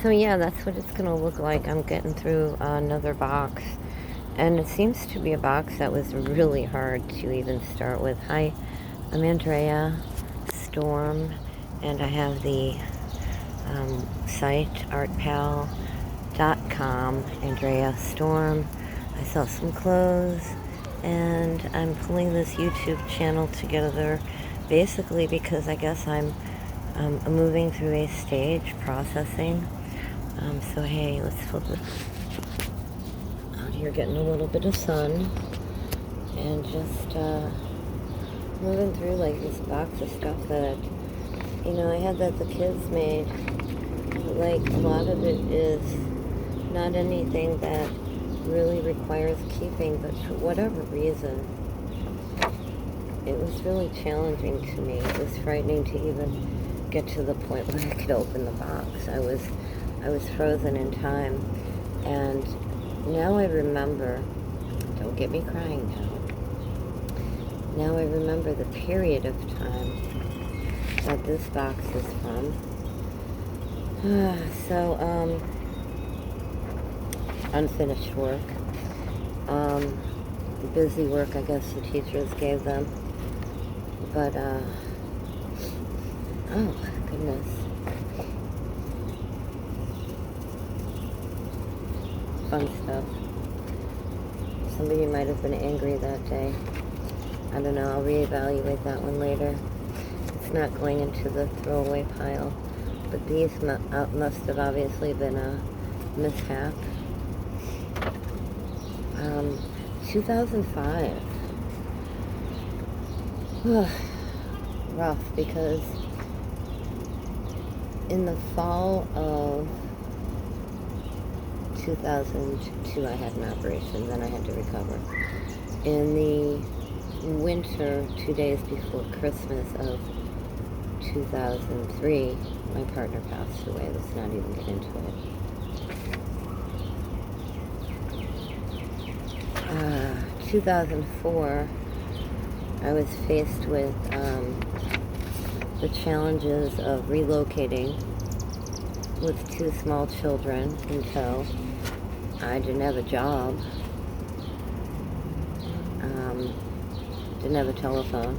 So yeah, that's what it's gonna look like. I'm getting through another box, and it seems to be a box that was really hard to even start with. Hi, I'm Andrea Storm, and I have the site artpal.com. Andrea Storm. I sell some clothes, and I'm pulling this YouTube channel together basically because I guess I'm moving through a stage processing. So hey, let's flip it out here, getting a little bit of sun, and just moving through like this box of stuff that, I had that the kids made. Like, a lot of it is not anything that really requires keeping, but for whatever reason, it was really challenging to me. It was frightening to even get to the point where I could open the box. I was frozen in time, and now I remember, don't get me crying now I remember the period of time that this box is from. Unfinished work, busy work, I guess the teachers gave them, but, oh, goodness. Fun stuff. Somebody might have been angry that day. I don't know, I'll reevaluate that one later. It's not going into the throwaway pile, but these must have obviously been a mishap. 2005. Rough, because in the fall of 2002 I had an operation, then I had to recover. In the winter, 2 days before Christmas of 2003, my partner passed away. Let's not even get into it. 2004, I was faced with the challenges of relocating with 2 small children until I didn't have a job, didn't have a telephone.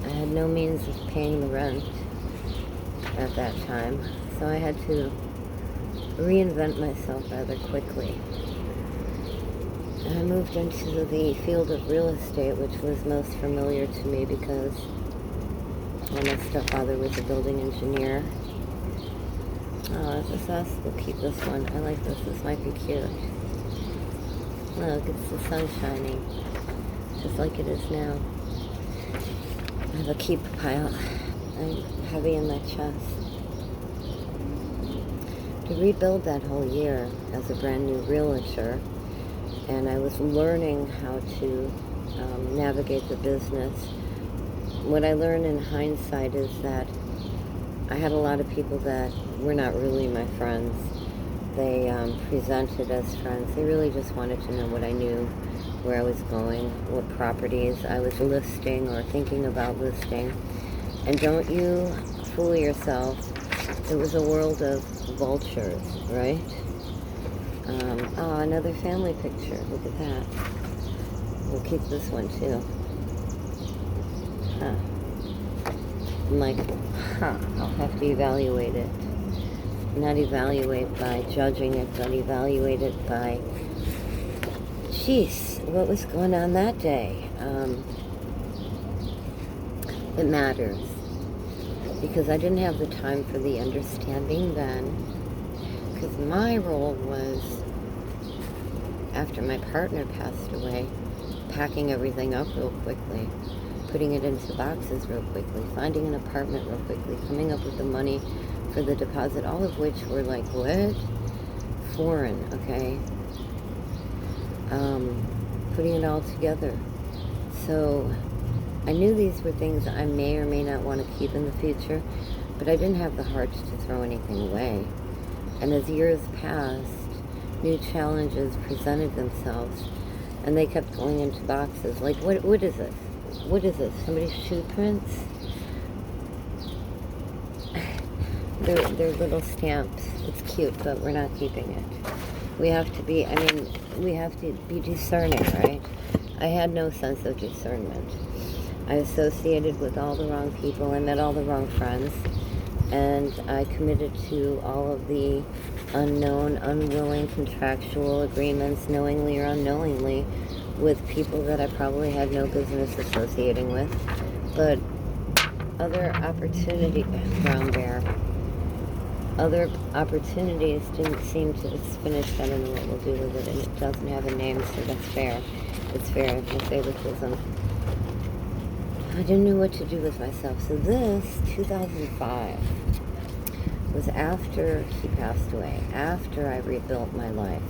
I had no means of paying the rent at that time, so I had to reinvent myself rather quickly. And I moved into the field of real estate, which was most familiar to me because my stepfather was a building engineer. Oh, is this us? We'll keep this one. I like this. This might be cute. Look, it's the sun shining, just like it is now. I have a keep pile. I'm heavy in my chest. To rebuild that whole year as a brand new realtor, and I was learning how to navigate the business. What I learned in hindsight is that I had a lot of people that were not really my friends. They presented as friends. They really just wanted to know what I knew, where I was going, what properties I was listing or thinking about listing. And don't you fool yourself. It was a world of vultures, right? Oh, another family picture. Look at that. We'll keep this one too. Huh. I'm like, I'll have to evaluate it. Not evaluate by judging it, but evaluate it by, jeez, what was going on that day? It matters. Because I didn't have the time for the understanding then. Because my role was, after my partner passed away, packing everything up real quickly, putting it into boxes real quickly, finding an apartment real quickly, coming up with the money for the deposit, all of which were like, what? Foreign, okay? Putting it all together. So I knew these were things I may or may not want to keep in the future, but I didn't have the heart to throw anything away. And as years passed, new challenges presented themselves, and they kept going into boxes. Like, what is this? What is this? Somebody's shoe prints? They're little stamps. It's cute, but we're not keeping it. We have to be, we have to be discerning, right? I had no sense of discernment. I associated with all the wrong people. I met all the wrong friends. And I committed to all of the unknown, unwilling contractual agreements, knowingly or unknowingly, with people that I probably had no business associating with. But other opportunity, brown bear, other opportunities didn't seem to, it's finished, I don't know what we'll do with it, and it doesn't have a name, so that's fair. It's fair, no favoritism. I didn't know what to do with myself. So this, 2005, was after he passed away, after I rebuilt my life,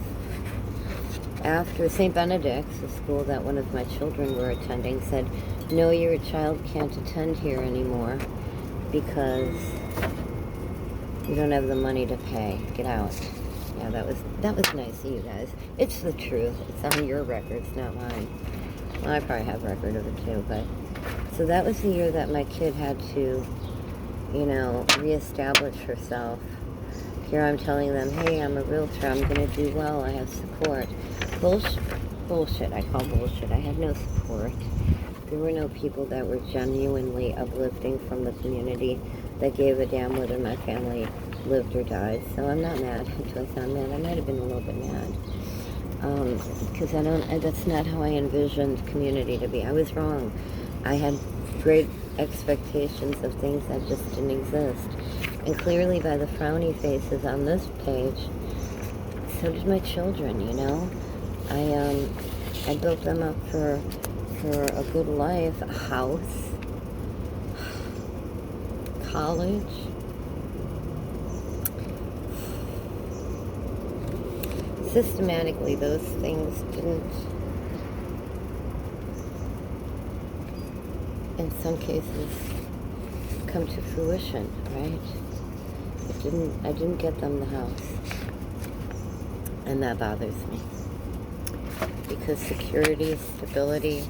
after St. Benedict's, the school that one of my children were attending, said, no, your child can't attend here anymore because you don't have the money to pay. Get out. Yeah, that was nice of you guys. It's the truth. It's on your records, not mine. Well, I probably have record of it too, but... So that was the year that my kid had to, reestablish herself. Here I'm telling them, hey, I'm a realtor, I'm going to do well, I have support. Bullshit, I call bullshit. I had no support. There were no people that were genuinely uplifting from the community that gave a damn whether my family lived or died. So I'm not mad. Do I sound mad? I might have been a little bit mad. Because that's not how I envisioned community to be. I was wrong. I had great expectations of things that just didn't exist. And clearly by the frowny faces on this page, so did my children, I built them up for a good life, a house, college. Systematically, those things didn't, in some cases, come to fruition, right? I didn't get them the house. And that bothers me. Because security, stability,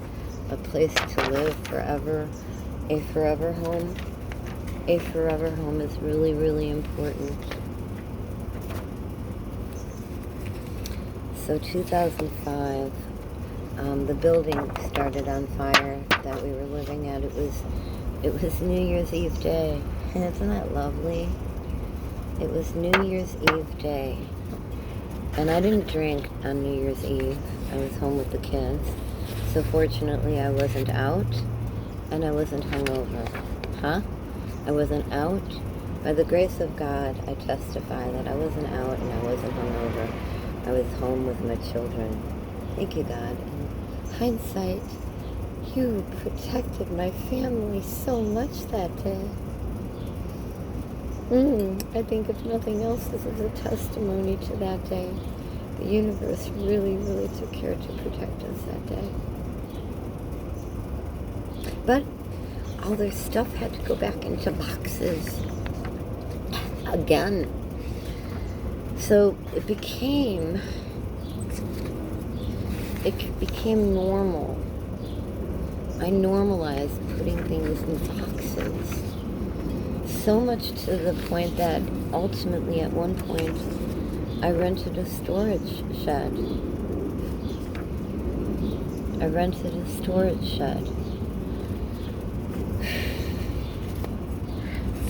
a place to live forever, a forever home is really, really important. So 2005, the building started on fire that we were living at. It was New Year's Eve day. Isn't that lovely? It was New Year's Eve day. And I didn't drink on New Year's Eve. I was home with the kids. So fortunately I wasn't out and I wasn't hungover. I wasn't out. By the grace of God, I testify that I wasn't out and I wasn't hungover. I was home with my children. Thank you, God. In hindsight, you protected my family so much that day. I think if nothing else, this is a testimony to that day. The universe really, really took care to protect us that day. But all their stuff had to go back into boxes again. So it became normal. I normalized putting things in boxes. So much to the point that ultimately at one point I rented a storage shed.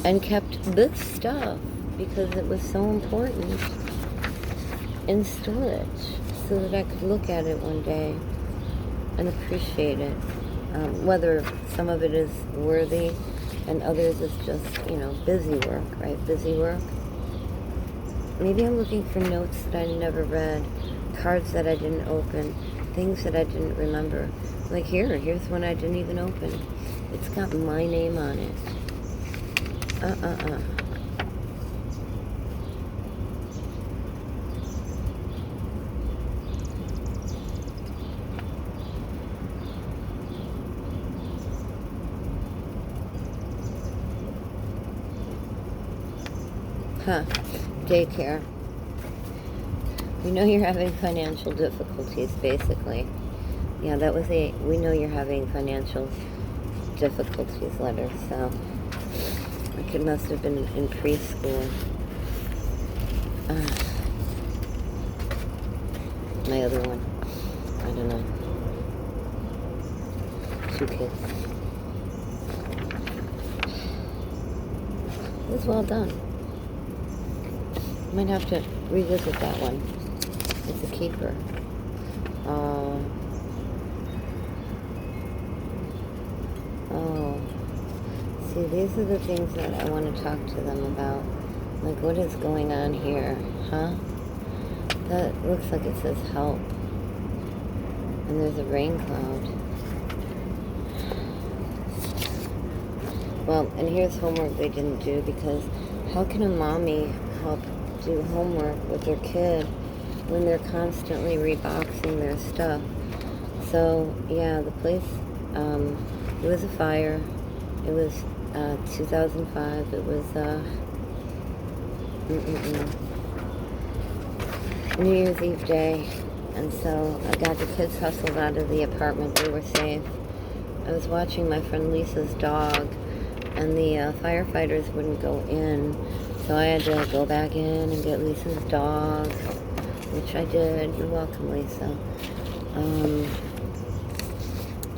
And kept this stuff because it was so important in storage so that I could look at it one day and appreciate it. Whether some of it is worthy and others is just, busy work, right? Busy work. Maybe I'm looking for notes that I never read, cards that I didn't open, things that I didn't remember. Like here's one I didn't even open. It's got my name on it. Daycare. We know you're having financial difficulties, basically. Yeah, that was we know you're having financial difficulties letter, so I think it must have been in preschool. My other one. I don't know. 2 kids. It was well done. Might have to revisit that one. It's a keeper. Oh. See, these are the things that I want to talk to them about. Like, what is going on here? Huh? That looks like it says help. And there's a rain cloud. Well, and here's homework they didn't do, because how can a mommy help do homework with their kid when they're constantly reboxing their stuff? So, yeah, the place, it was a fire. It was 2005. It was New Year's Eve day. And so I got the kids hustled out of the apartment. They were safe. I was watching my friend Lisa's dog, and the firefighters wouldn't go in. So I had to go back in and get Lisa's dog, which I did. You're welcome, Lisa.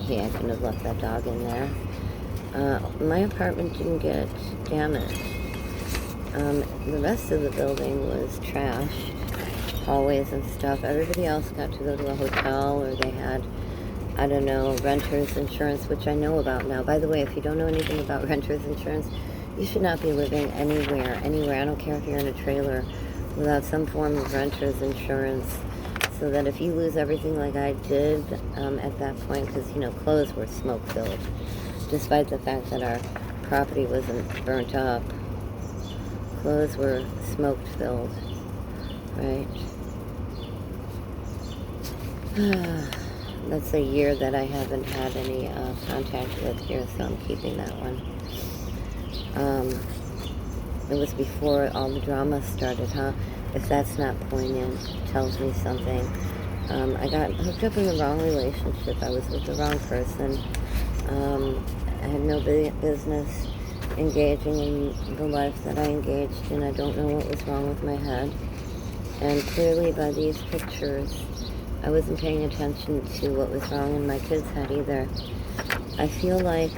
Yeah, I couldn't have left that dog in there. My apartment didn't get damaged. The rest of the building was trash, hallways and stuff. Everybody else got to go to a hotel, or they had, I don't know, renter's insurance, which I know about now. By the way, if you don't know anything about renter's insurance, you should not be living anywhere. I don't care if you're in a trailer, without some form of renter's insurance, so that if you lose everything like I did at that point, because, you know, clothes were smoke-filled, despite the fact that our property wasn't burnt up. Clothes were smoke-filled, right? That's a year that I haven't had any contact with here, so I'm keeping that one. It was before all the drama started, huh? If that's not poignant, it tells me something. I got hooked up in the wrong relationship. I was with the wrong person. I had no business engaging in the life that I engaged in. I don't know what was wrong with my head. And clearly by these pictures, I wasn't paying attention to what was wrong in my kid's head either. I feel like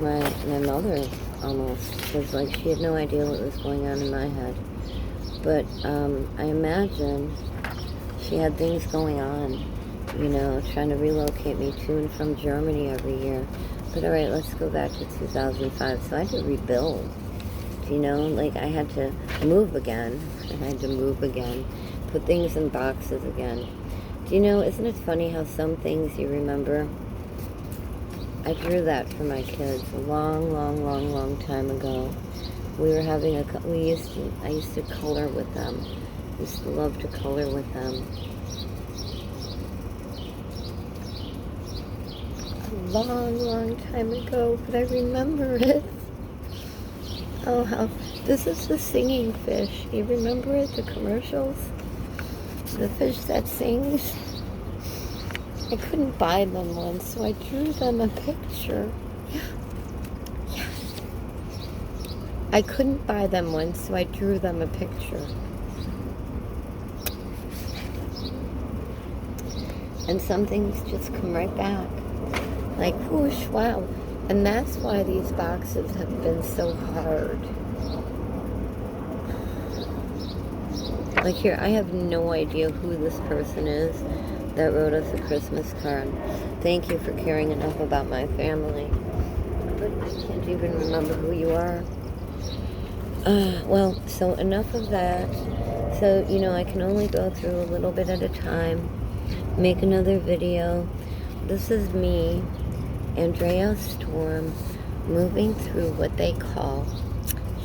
my mother almost, because like she had no idea what was going on in my head. But I imagine she had things going on, you know, trying to relocate me to and from Germany every year. But all right, let's go back to 2005. So I had to rebuild, you know, like I had to move again. Put things in boxes again. Do you know, isn't it funny how some things you remember? I drew that for my kids a long time ago. We were having I used to color with them. I used to love to color with them. A long time ago, but I remember it. Oh, how, this is the singing fish. You remember it, the commercials? The fish that sings. I couldn't buy them once, so I drew them a picture. Yeah. I couldn't buy them once, so I drew them a picture. And some things just come right back. Like, whoosh, wow. And that's why these boxes have been so hard. Like here, I have no idea who this person is that wrote us a Christmas card. Thank you for caring enough about my family. But I can't even remember who you are. Well, so enough of that. So, you know, I can only go through a little bit at a time. Make another video. This is me, Andrea Storm, moving through what they call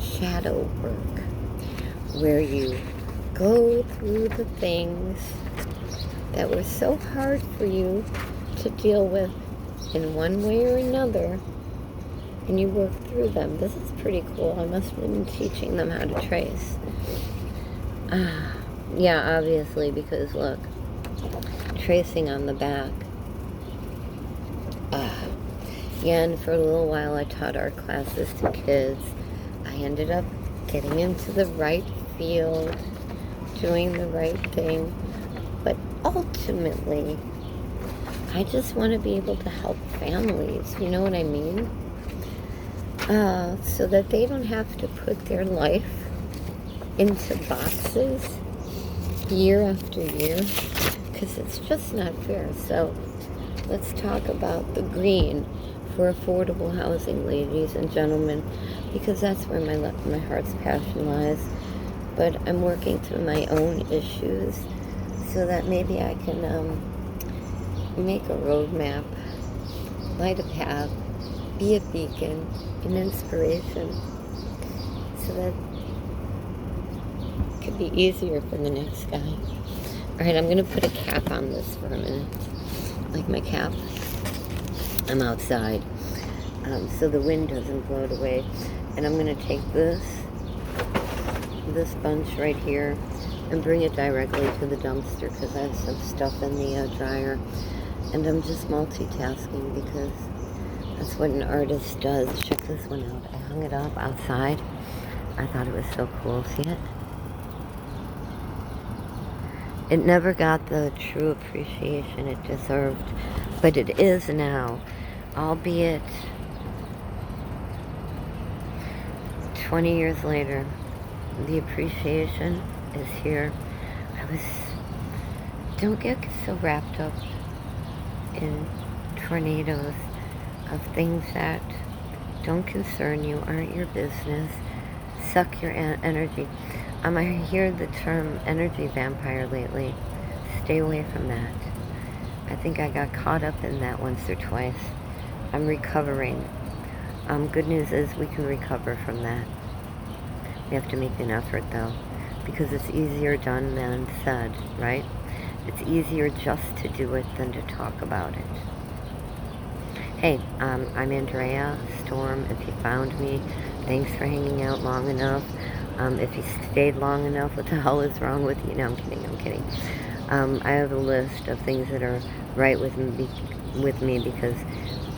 shadow work, where you go through the things that were so hard for you to deal with in one way or another, and you work through them. This is pretty cool. I must have been teaching them how to trace. Yeah, obviously, because look, tracing on the back. Yeah, and for a little while I taught art classes to kids. I ended up getting into the right field, doing the right thing. But ultimately, I just want to be able to help families, you know what I mean? So that they don't have to put their life into boxes year after year, because it's just not fair. So let's talk about the green for affordable housing, ladies and gentlemen, because that's where my heart's passion lies. But I'm working through my own issues so that maybe I can make a roadmap, light a path, be a beacon, an inspiration, so that it could be easier for the next guy. Alright, I'm going to put a cap on this for a minute. Like my cap. I'm outside, so the wind doesn't blow it away. And I'm going to take this bunch right here and bring it directly to the dumpster because I have some stuff in the dryer. And I'm just multitasking because that's what an artist does. Check this one out. I hung it up outside. I thought it was so cool. See it? It never got the true appreciation it deserved, but it is now, albeit 20 years later. The appreciation is here. Don't get so wrapped up in tornadoes of things that don't concern you, aren't your business, suck your energy. I hear the term energy vampire lately. Stay away from that. I think I got caught up in that once or twice. I'm recovering. Good news is we can recover from that. We have to make an effort though, because it's easier done than said, right? It's easier just to do it than to talk about it. Hey, I'm Andrea Storm. If you found me, thanks for hanging out long enough. If you stayed long enough, what the hell is wrong with you? No, I'm kidding. I have a list of things that are right with me because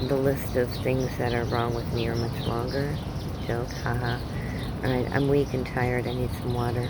the list of things that are wrong with me are much longer. Joke, haha. Alright, I'm weak and tired. I need some water.